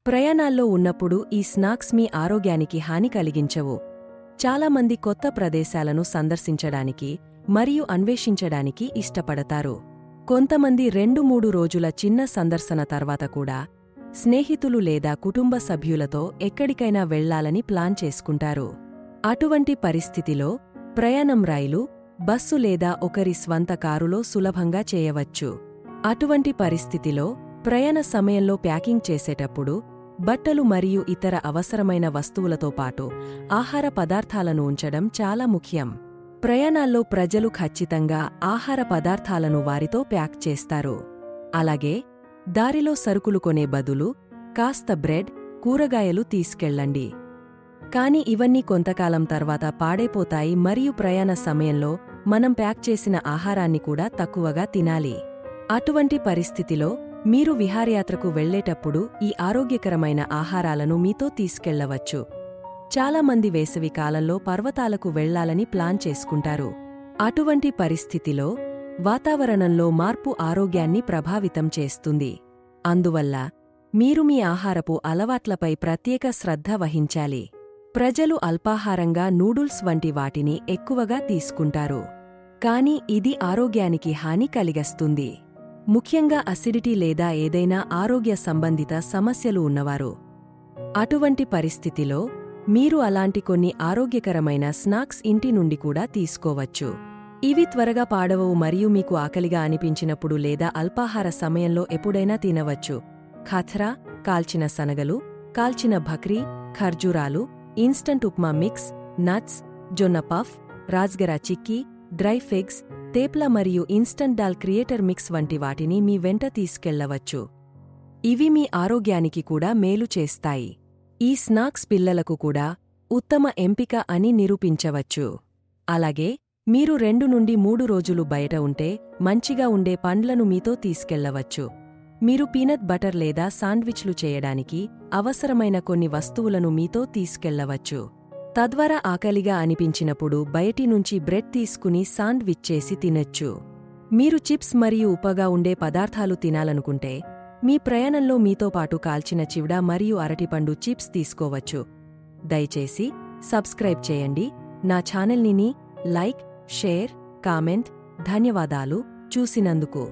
ప్రయాణాల్లో ఉన్నప్పుడు ఈ స్నాక్స్ మీ ఆరోగ్యానికి హాని కలిగించవు. చాలామంది కొత్త ప్రదేశాలను సందర్శించడానికి మరియు అన్వేషించడానికి ఇష్టపడతారు. కొంతమంది 2-3 రోజుల చిన్న సందర్శన తర్వాత కూడా స్నేహితులు లేదా కుటుంబ సభ్యులతో ఎక్కడికైనా వెళ్లాలని ప్లాన్ చేసుకుంటారు. అటువంటి పరిస్థితిలో ప్రయాణం రైలు, బస్సు లేదా ఒకరి స్వంత కారులో సులభంగా చేయవచ్చు. అటువంటి పరిస్థితిలో ప్రయాణ సమయంలో ప్యాకింగ్ చేసేటప్పుడు బట్టలు మరియు ఇతర అవసరమైన వస్తువులతో పాటు ఆహార పదార్థాలను ఉంచడం చాలా ముఖ్యం. ప్రయాణాల్లో ప్రజలు ఖచ్చితంగా ఆహార పదార్థాలను వారితో ప్యాక్ చేస్తారు. అలాగే దారిలో సరుకులు కొనే బదులు కాస్త బ్రెడ్, కూరగాయలు తీసుకెళ్లండి. కాని ఇవన్నీ కొంతకాలం తర్వాత పాడైపోతాయి మరియు ప్రయాణ సమయంలో మనం ప్యాక్ చేసిన ఆహారాన్ని కూడా తక్కువగా తినాలి. అటువంటి పరిస్థితిలో మీరు విహారయాత్రకు వెళ్లేటప్పుడు ఈ ఆరోగ్యకరమైన ఆహారాలను మీతో తీసుకెళ్లవచ్చు. చాలామంది వేసవి కాలంలో పర్వతాలకు వెళ్లాలని ప్లాన్ చేసుకుంటారు. అటువంటి పరిస్థితిలో వాతావరణంలో మార్పు ఆరోగ్యాన్ని ప్రభావితం చేస్తుంది. అందువల్ల మీరు మీ ఆహారపు అలవాట్లపై ప్రత్యేక శ్రద్ధ వహించాలి. ప్రజలు అల్పాహారంగా నూడుల్స్ వంటి వాటిని ఎక్కువగా తీసుకుంటారు. కాని ఇది ఆరోగ్యానికి హాని కలిగిస్తుంది. ముఖ్యంగా అసిడిటీ లేదా ఏదైనా ఆరోగ్య సంబంధిత సమస్యలు ఉన్నవారు. అటువంటి పరిస్థితిలో మీరు అలాంటి కొన్ని ఆరోగ్యకరమైన స్నాక్స్ ఇంటి నుండి కూడా తీసుకోవచ్చు. ఇవి త్వరగా పాడవవు మరియు మీకు ఆకలిగా అనిపించినప్పుడు లేదా అల్పాహార సమయంలో ఎప్పుడైనా తినవచ్చు. ఖాథ్రా, కాల్చిన శనగలు, కాల్చిన భక్రీ, ఖర్జూరాలు, ఇన్స్టంట్ ఉప్మా మిక్స్, నట్స్, జొన్న పఫ్, రాజ్గరా చిక్కీ, డ్రై ఫిగ్స్, తేప్ల మరియు ఇన్స్టంట్ దాల్ క్రియేటర్ మిక్స్ వంటి వాటిని మీ వెంట తీసుకెళ్లవచ్చు. ఇవి మీ ఆరోగ్యానికి కూడా మేలు చేస్తాయి. ఈ స్నాక్స్ పిల్లలకు కూడా ఉత్తమ ఎంపిక అని నిరూపించవచ్చు. అలాగే మీరు 2-3 రోజులు బయట ఉంటే మంచిగా ఉండే పండ్లను మీతో తీసుకెళ్లవచ్చు. మీరు పీనట్ బటర్ లేదా శాండ్విచ్లు చేయడానికి అవసరమైన కొన్ని వస్తువులను మీతో తీసుకెళ్లవచ్చు. తద్వారా ఆకలిగా అనిపించినప్పుడు బయటి నుంచి బ్రెడ్ తీసుకుని శాండ్విచ్ చేసి తినొచ్చు. మీరు చిప్స్ మరియు ఉప్పగా ఉండే పదార్థాలు తినాలనుకుంటే మీ ప్రయాణంలో మీతో పాటు కాల్చిన చివడ మరియు అరటిపండు చిప్స్ తీసుకోవచ్చు. దయచేసి సబ్స్క్రైబ్ చేయండి. నా ఛానల్ని లైక్, షేర్, కామెంట్. ధన్యవాదాలు చూసినందుకు.